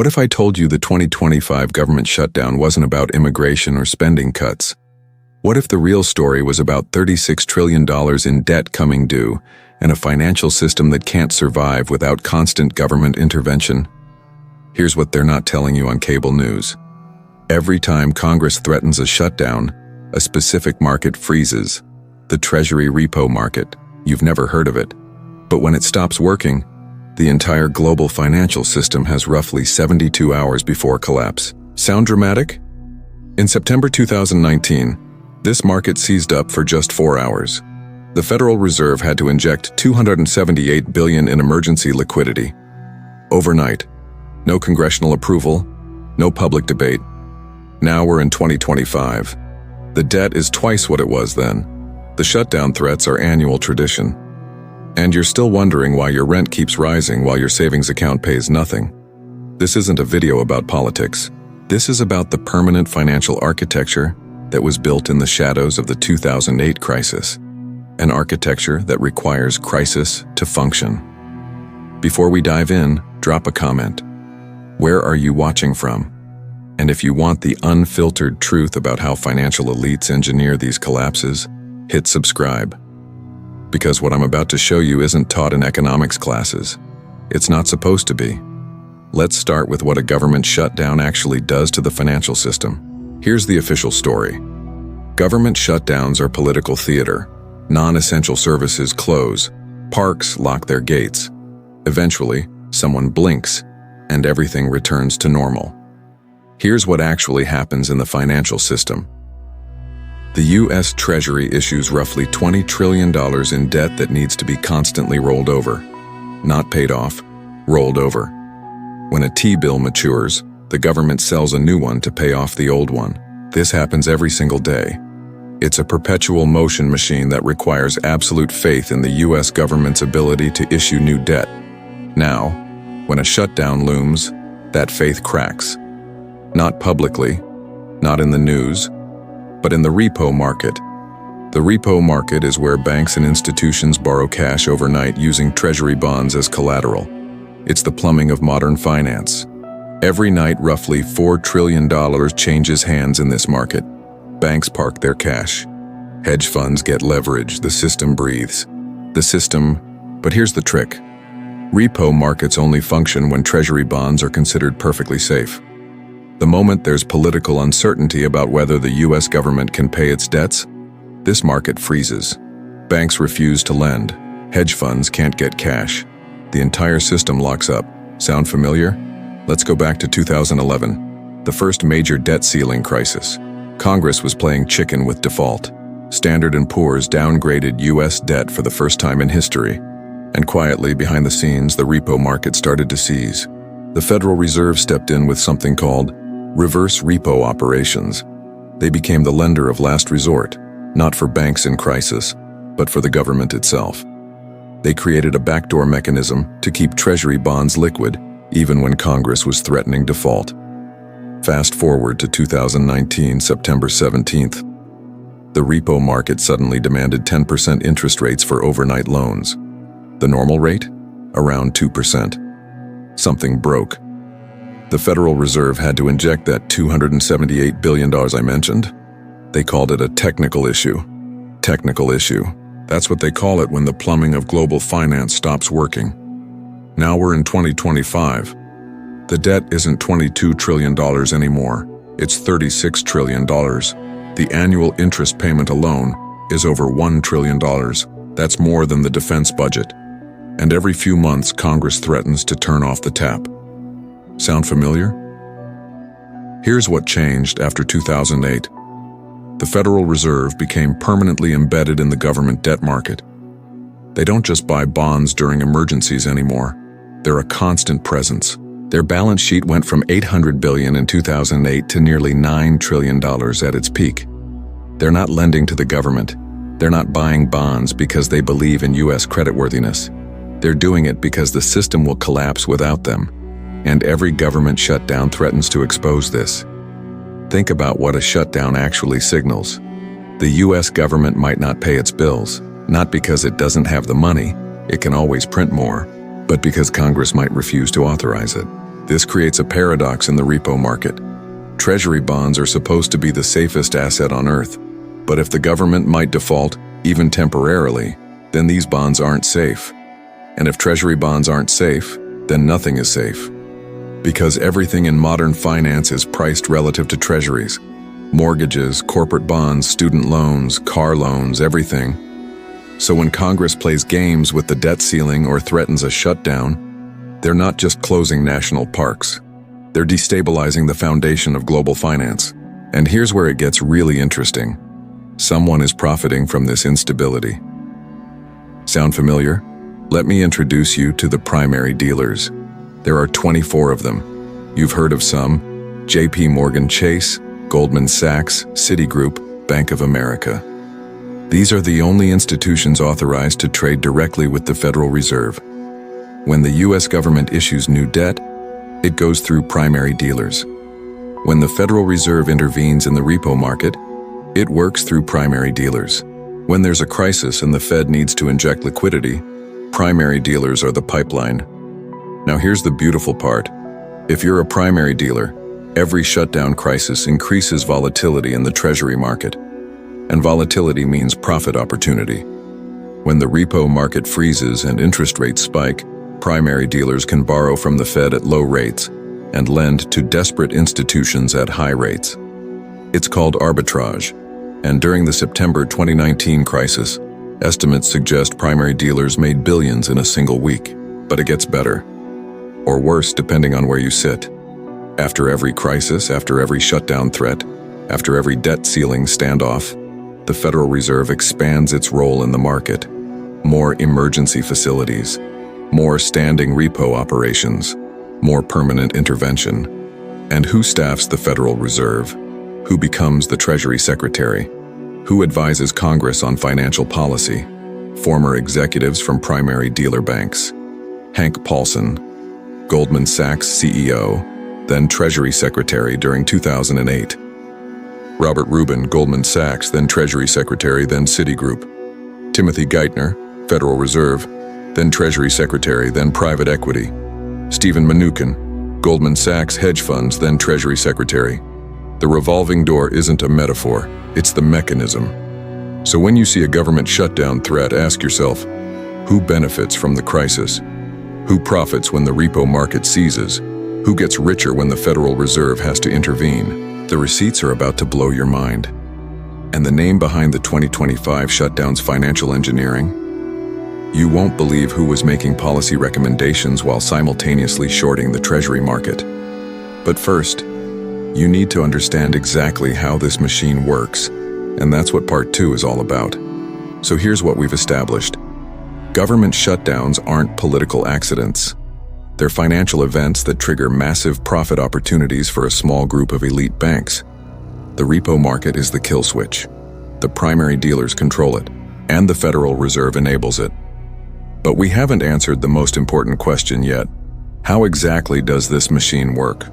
What if I told you the 2025 government shutdown wasn't about immigration or spending cuts? What if the real story was about $36 trillion in debt coming due and a financial system that can't survive without constant government intervention? Here's what they're not telling you on cable news. Every time Congress threatens a shutdown, a specific market freezes. The Treasury Repo Market. You've never heard of it. But when it stops working, the entire global financial system has roughly 72 hours before collapse. Sound dramatic? In September 2019, this market seized up for just 4 hours. The Federal Reserve had to inject $278 billion in emergency liquidity. Overnight. No congressional approval, no public debate. Now we're in 2025. The debt is twice what it was then. The shutdown threats are annual tradition. And you're still wondering why your rent keeps rising while your savings account pays nothing. This isn't a video about politics. This is about the permanent financial architecture that was built in the shadows of the 2008 crisis. An architecture that requires crisis to function. Before we dive in, drop a comment. Where are you watching from? And if you want the unfiltered truth about how financial elites engineer these collapses, hit subscribe. Because what I'm about to show you isn't taught in economics classes. It's not supposed to be. Let's start with what a government shutdown actually does to the financial system. Here's the official story. Government shutdowns are political theater. Non-essential services close. Parks lock their gates. Eventually, someone blinks, and everything returns to normal. Here's what actually happens in the financial system. The U.S. Treasury issues roughly $20 trillion in debt that needs to be constantly rolled over. Not paid off, rolled over. When a T-bill matures, the government sells a new one to pay off the old one. This happens every single day. It's a perpetual motion machine that requires absolute faith in the U.S. government's ability to issue new debt. Now, when a shutdown looms, that faith cracks. Not publicly, not in the news, but in the repo market. The repo market is where banks and institutions borrow cash overnight using treasury bonds as collateral. It's the plumbing of modern finance. Every night, roughly $4 trillion changes hands in this market. Banks park their cash. Hedge funds get leverage. The system breathes. But here's the trick. Repo markets only function when treasury bonds are considered perfectly safe. The moment there's political uncertainty about whether the U.S. government can pay its debts, this market freezes. Banks refuse to lend. Hedge funds can't get cash. The entire system locks up. Sound familiar? Let's go back to 2011, the first major debt ceiling crisis. Congress was playing chicken with default. Standard & Poor's downgraded U.S. debt for the first time in history. And quietly, behind the scenes, the repo market started to seize. The Federal Reserve stepped in with something called reverse repo operations. They became the lender of last resort, not for banks in crisis, but for the government itself. They created a backdoor mechanism to keep treasury bonds liquid, even when Congress was threatening default. Fast forward to 2019, September 17th. The repo market suddenly demanded 10% interest rates for overnight loans. The normal rate? Around 2%. Something broke. The Federal Reserve had to inject that $278 billion I mentioned. They called it a technical issue. Technical issue. That's what they call it when the plumbing of global finance stops working. Now we're in 2025. The debt isn't $22 trillion anymore. It's $36 trillion. The annual interest payment alone is over $1 trillion. That's more than the defense budget. And every few months, Congress threatens to turn off the tap. Sound familiar? Here's what changed after 2008. The Federal Reserve became permanently embedded in the government debt market. They don't just buy bonds during emergencies anymore. They're a constant presence. Their balance sheet went from $800 billion in 2008 to nearly $9 trillion at its peak. They're not lending to the government. They're not buying bonds because they believe in U.S. creditworthiness. They're doing it because the system will collapse without them. And every government shutdown threatens to expose this. Think about what a shutdown actually signals. The U.S. government might not pay its bills, not because it doesn't have the money, it can always print more, but because Congress might refuse to authorize it. This creates a paradox in the repo market. Treasury bonds are supposed to be the safest asset on earth, but if the government might default, even temporarily, then these bonds aren't safe. And if Treasury bonds aren't safe, then nothing is safe. Because everything in modern finance is priced relative to treasuries. Mortgages, corporate bonds, student loans, car loans, everything. So when Congress plays games with the debt ceiling or threatens a shutdown, they're not just closing national parks. They're destabilizing the foundation of global finance. And here's where it gets really interesting. Someone is profiting from this instability. Sound familiar? Let me introduce you to the primary dealers. There are 24 of them. You've heard of some: JP Morgan Chase, Goldman Sachs, Citigroup, Bank of America. These are the only institutions authorized to trade directly with the Federal Reserve. When the U.S. government issues new debt, it goes through primary dealers. When the Federal Reserve intervenes in the repo market, it works through primary dealers. When there's a crisis and the Fed needs to inject liquidity, primary dealers are the pipeline. Now here's the beautiful part. If you're a primary dealer, every shutdown crisis increases volatility in the Treasury market. And volatility means profit opportunity. When the repo market freezes and interest rates spike, primary dealers can borrow from the Fed at low rates and lend to desperate institutions at high rates. It's called arbitrage. And during the September 2019 crisis, estimates suggest primary dealers made billions in a single week. But it gets better. Or worse, depending on where you sit. After every crisis, after every shutdown threat, after every debt ceiling standoff, the Federal Reserve expands its role in the market. More emergency facilities, more standing repo operations, more permanent intervention. And who staffs the Federal Reserve? Who becomes the Treasury Secretary? Who advises Congress on financial policy? Former executives from primary dealer banks. Hank Paulson, Goldman Sachs CEO, then Treasury Secretary during 2008. Robert Rubin, Goldman Sachs, then Treasury Secretary, then Citigroup. Timothy Geithner, Federal Reserve, then Treasury Secretary, then Private Equity. Stephen Mnuchin, Goldman Sachs Hedge Funds, then Treasury Secretary. The revolving door isn't a metaphor, it's the mechanism. So when you see a government shutdown threat, ask yourself, who benefits from the crisis? Who profits when the repo market seizes? Who gets richer when the Federal Reserve has to intervene? The receipts are about to blow your mind. And the name behind the 2025 shutdown's financial engineering? You won't believe who was making policy recommendations while simultaneously shorting the Treasury market. But first, you need to understand exactly how this machine works, and that's what Part 2 is all about. So here's what we've established. Government shutdowns aren't political accidents. They're financial events that trigger massive profit opportunities for a small group of elite banks. The repo market is the kill switch. The primary dealers control it, and the Federal Reserve enables it. But we haven't answered the most important question yet. How exactly does this machine work?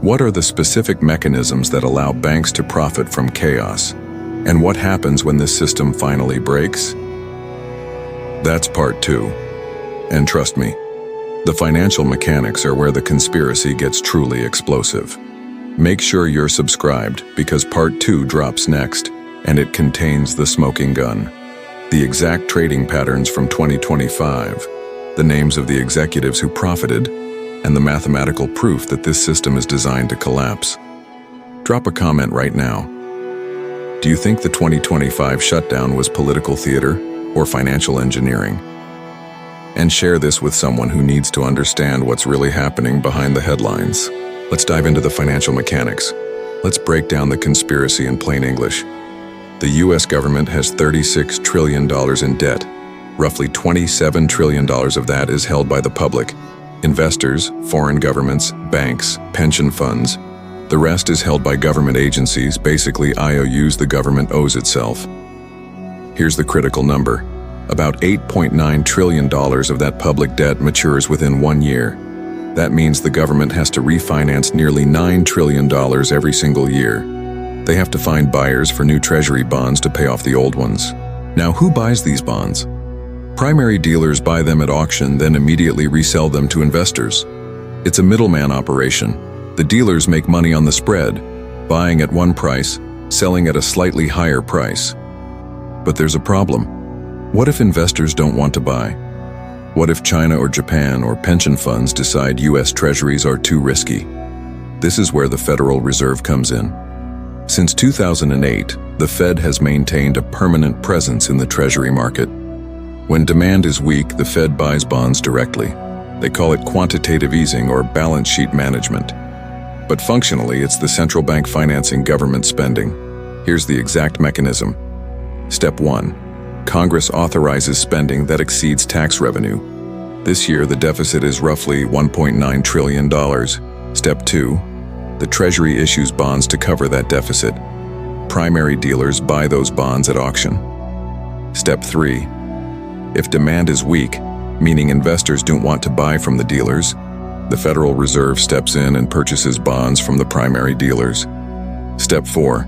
What are the specific mechanisms that allow banks to profit from chaos? And what happens when this system finally breaks? That's Part 2. And trust me, the financial mechanics are where the conspiracy gets truly explosive. Make sure you're subscribed because Part 2 drops next, and it contains the smoking gun. The exact trading patterns from 2025, the names of the executives who profited, and the mathematical proof that this system is designed to collapse. Drop a comment right now. Do you think the 2025 shutdown was political theater or financial engineering? And share this with someone who needs to understand what's really happening behind the headlines. Let's dive into the financial mechanics. Let's break down the conspiracy in plain English. The U.S. government has $36 trillion in debt. Roughly $27 trillion of that is held by the public. Investors, foreign governments, banks, pension funds. The rest is held by government agencies, basically IOUs the government owes itself. Here's the critical number. About $8.9 trillion of that public debt matures within 1 year. That means the government has to refinance nearly $9 trillion every single year. They have to find buyers for new Treasury bonds to pay off the old ones. Now, who buys these bonds? Primary dealers buy them at auction, then immediately resell them to investors. It's a middleman operation. The dealers make money on the spread, buying at one price, selling at a slightly higher price. But there's a problem. What if investors don't want to buy? What if China or Japan or pension funds decide US Treasuries are too risky? This is where the Federal Reserve comes in. Since 2008, the Fed has maintained a permanent presence in the Treasury market. When demand is weak, the Fed buys bonds directly. They call it quantitative easing or balance sheet management. But functionally, it's the central bank financing government spending. Here's the exact mechanism. Step 1. Congress authorizes spending that exceeds tax revenue. This year, the deficit is roughly $1.9 trillion. Step 2. The Treasury issues bonds to cover that deficit. Primary dealers buy those bonds at auction. Step 3. If demand is weak, meaning investors don't want to buy from the dealers, the Federal Reserve steps in and purchases bonds from the primary dealers. Step 4.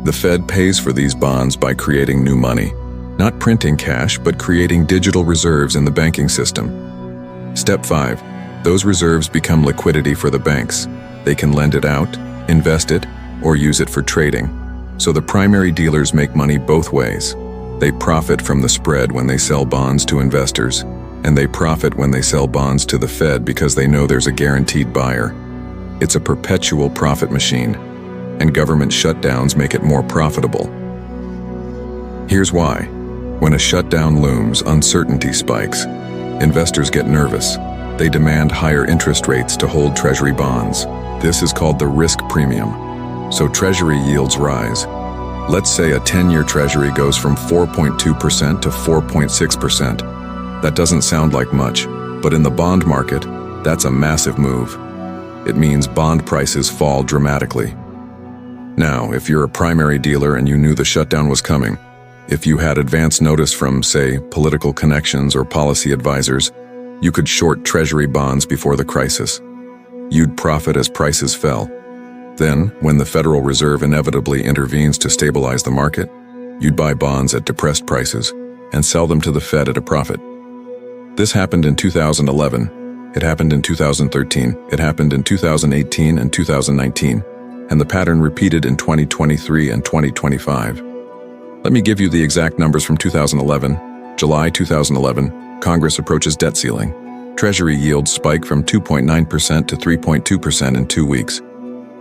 The Fed pays for these bonds by creating new money, not printing cash, but creating digital reserves in the banking system. Step 5. Those reserves become liquidity for the banks. They can lend it out, invest it, or use it for trading. So the primary dealers make money both ways. They profit from the spread when they sell bonds to investors, and they profit when they sell bonds to the Fed because they know there's a guaranteed buyer. It's a perpetual profit machine, and government shutdowns make it more profitable. Here's why. When a shutdown looms, uncertainty spikes. Investors get nervous. They demand higher interest rates to hold Treasury bonds. This is called the risk premium. So Treasury yields rise. Let's say a 10-year Treasury goes from 4.2% to 4.6%. That doesn't sound like much, but in the bond market, that's a massive move. It means bond prices fall dramatically. Now, if you're a primary dealer and you knew the shutdown was coming, if you had advance notice from, say, political connections or policy advisors, you could short Treasury bonds before the crisis. You'd profit as prices fell. Then, when the Federal Reserve inevitably intervenes to stabilize the market, you'd buy bonds at depressed prices and sell them to the Fed at a profit. This happened in 2011, it happened in 2013, it happened in 2018 and 2019, and the pattern repeated in 2023 and 2025. Let me give you the exact numbers from 2011. July 2011, Congress approaches debt ceiling. Treasury yields spike from 2.9% to 3.2% in 2 weeks.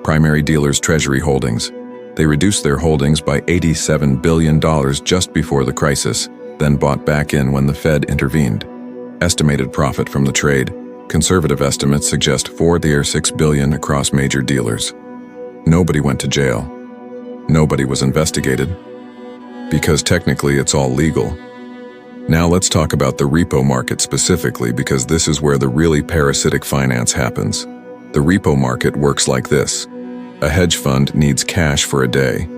Primary dealers' Treasury holdings. They reduced their holdings by $87 billion just before the crisis, then bought back in when the Fed intervened. Estimated profit from the trade. Conservative estimates suggest $6 billion across major dealers. Nobody went to jail. Nobody was investigated. Because technically it's all legal. Now let's talk about the repo market specifically, because this is where the really parasitic finance happens. The repo market works like this. A hedge fund needs cash for a day.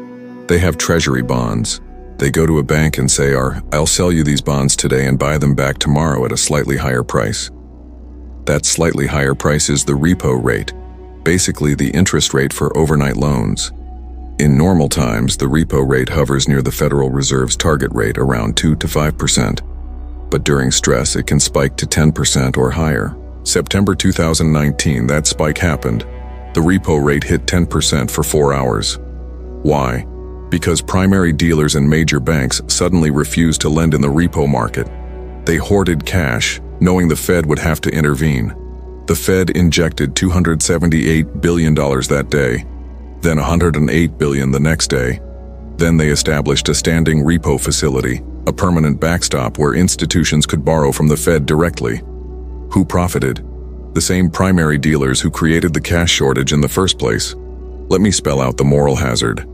They have Treasury bonds. They go to a bank and say, I'll sell you these bonds today and buy them back tomorrow at a slightly higher price. That slightly higher price is the repo rate, basically the interest rate for overnight loans. In normal times, the repo rate hovers near the Federal Reserve's target rate, around 2 to 5%. But during stress, it can spike to 10% or higher. September 2019, that spike happened. The repo rate hit 10% for 4 hours. Why? Because primary dealers and major banks suddenly refused to lend in the repo market. They hoarded cash, knowing the Fed would have to intervene. The Fed injected $278 billion that day, then $108 billion the next day. Then they established a standing repo facility, a permanent backstop where institutions could borrow from the Fed directly. Who profited? The same primary dealers who created the cash shortage in the first place. Let me spell out the moral hazard.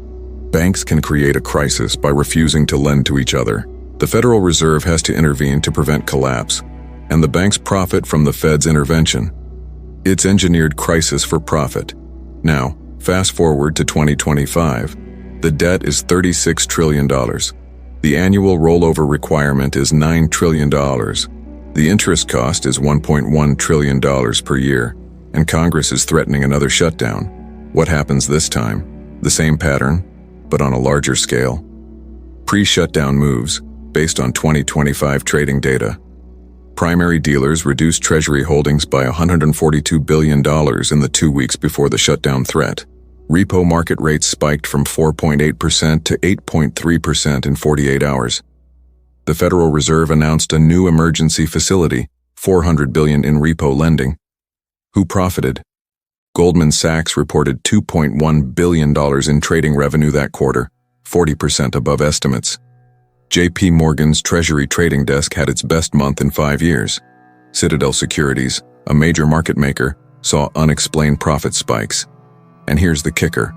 Banks can create a crisis by refusing to lend to each other. The Federal Reserve has to intervene to prevent collapse, and the banks profit from the Fed's intervention. It's engineered crisis for profit. Now, fast forward to 2025. The debt is $36 trillion. The annual rollover requirement is $9 trillion. The interest cost is $1.1 trillion per year, and Congress is threatening another shutdown. What happens this time? The same pattern, but on a larger scale. Pre-shutdown moves, based on 2025 trading data. primary dealers reduced Treasury holdings by $142 billion in the 2 weeks before the shutdown threat. Repo market rates spiked from 4.8% to 8.3% in 48 hours. The Federal Reserve announced a new emergency facility, $400 billion in repo lending. Who profited? Goldman Sachs reported $2.1 billion in trading revenue that quarter, 40% above estimates. J.P. Morgan's Treasury trading desk had its best month in 5 years. Citadel Securities, a major market maker, saw unexplained profit spikes. And here's the kicker.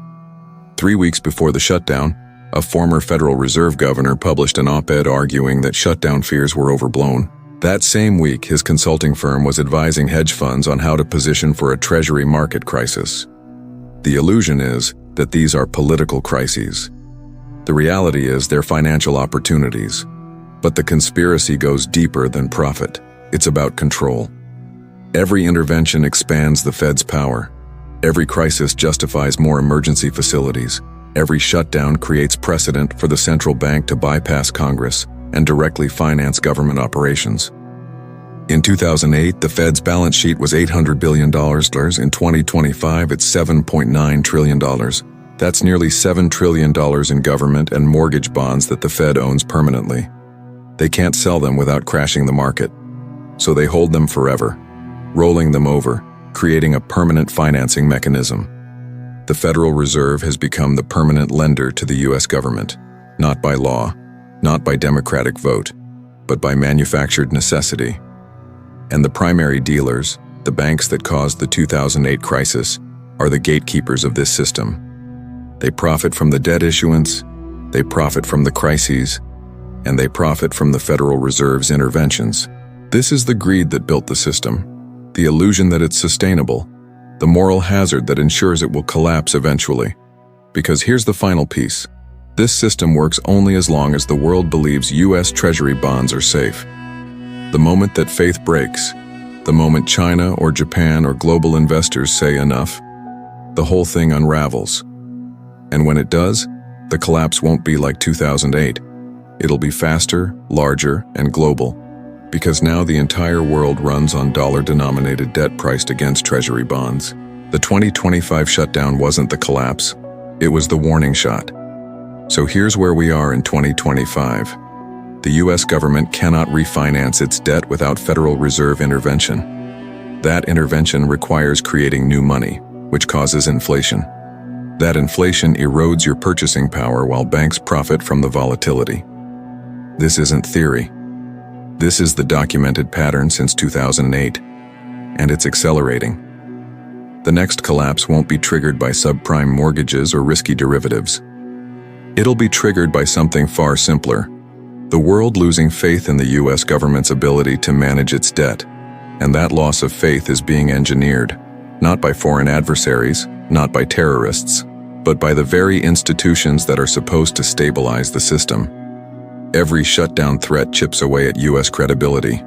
3 weeks before the shutdown, a former Federal Reserve governor published an op-ed arguing that shutdown fears were overblown. That same week, his consulting firm was advising hedge funds on how to position for a Treasury market crisis. The illusion is that these are political crises. The reality is they're financial opportunities. But the conspiracy goes deeper than profit. It's about control. Every intervention expands the Fed's power. Every crisis justifies more emergency facilities. Every shutdown creates precedent for the central bank to bypass Congress and directly finance government operations. In 2008, the Fed's balance sheet was $800 billion. In 2025, it's $7.9 trillion. That's nearly $7 trillion in government and mortgage bonds that the Fed owns permanently. They can't sell them without crashing the market. So they hold them forever, rolling them over, creating a permanent financing mechanism. The Federal Reserve has become the permanent lender to the U.S. government, not by law, not by democratic vote, but by manufactured necessity. And the primary dealers, the banks that caused the 2008 crisis, are the gatekeepers of this system. They profit from the debt issuance, they profit from the crises, and they profit from the Federal Reserve's interventions. This is the greed that built the system, the illusion that it's sustainable, the moral hazard that ensures it will collapse eventually. Because here's the final piece. This system works only as long as the world believes U.S. Treasury bonds are safe. The moment that faith breaks, the moment China or Japan or global investors say enough, the whole thing unravels. And when it does, the collapse won't be like 2008. It'll be faster, larger, and global, because now the entire world runs on dollar-denominated debt priced against Treasury bonds. The 2025 shutdown wasn't the collapse, it was the warning shot. So here's where we are in 2025. The U.S. government cannot refinance its debt without Federal Reserve intervention. That intervention requires creating new money, which causes inflation. That inflation erodes your purchasing power while banks profit from the volatility. This isn't theory. This is the documented pattern since 2008, and it's accelerating. The next collapse won't be triggered by subprime mortgages or risky derivatives. It'll be triggered by something far simpler: the world losing faith in the U.S. government's ability to manage its debt. And that loss of faith is being engineered, not by foreign adversaries, not by terrorists, but by the very institutions that are supposed to stabilize the system. Every shutdown threat chips away at U.S. credibility.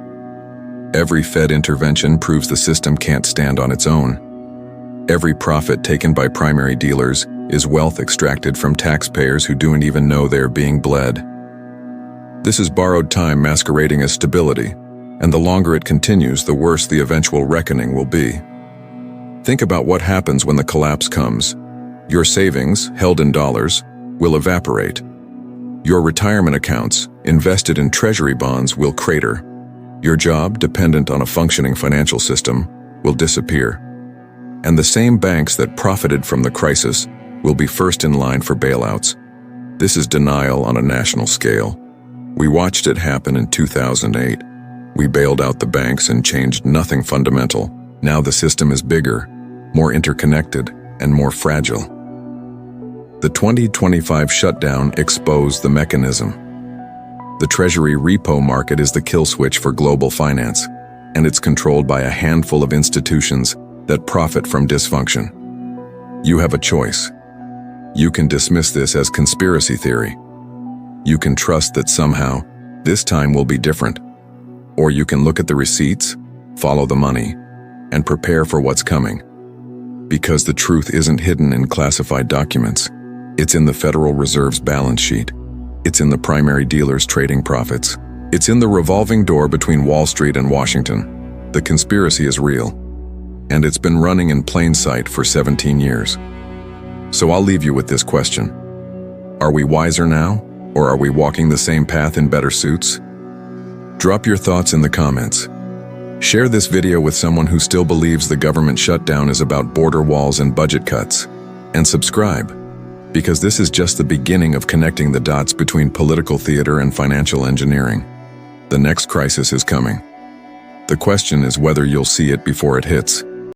Every Fed intervention proves the system can't stand on its own. Every profit taken by primary dealers is wealth extracted from taxpayers who don't even know they're being bled. This is borrowed time masquerading as stability, and the longer it continues, the worse the eventual reckoning will be. Think about what happens when the collapse comes. Your savings, held in dollars, will evaporate. Your retirement accounts, invested in Treasury bonds, will crater. Your job, dependent on a functioning financial system, will disappear. And the same banks that profited from the crisis will be first in line for bailouts. This is denial on a national scale. We watched it happen in 2008. We bailed out the banks and changed nothing fundamental. Now the system is bigger, more interconnected, and more fragile. The 2025 shutdown exposed the mechanism. The Treasury Repo Market is the kill switch for global finance, and it's controlled by a handful of institutions that profit from dysfunction. You have a choice. You can dismiss this as conspiracy theory. You can trust that somehow, this time will be different. Or you can look at the receipts, follow the money, and prepare for what's coming. Because the truth isn't hidden in classified documents. It's in the Federal Reserve's balance sheet. It's in the primary dealers' trading profits. It's in the revolving door between Wall Street and Washington. The conspiracy is real, and it's been running in plain sight for 17 years. So I'll leave you with this question. Are we wiser now, or are we walking the same path in better suits? Drop your thoughts in the comments. Share this video with someone who still believes the government shutdown is about border walls and budget cuts. And subscribe, because this is just the beginning of connecting the dots between political theater and financial engineering. The next crisis is coming. The question is whether you'll see it before it hits.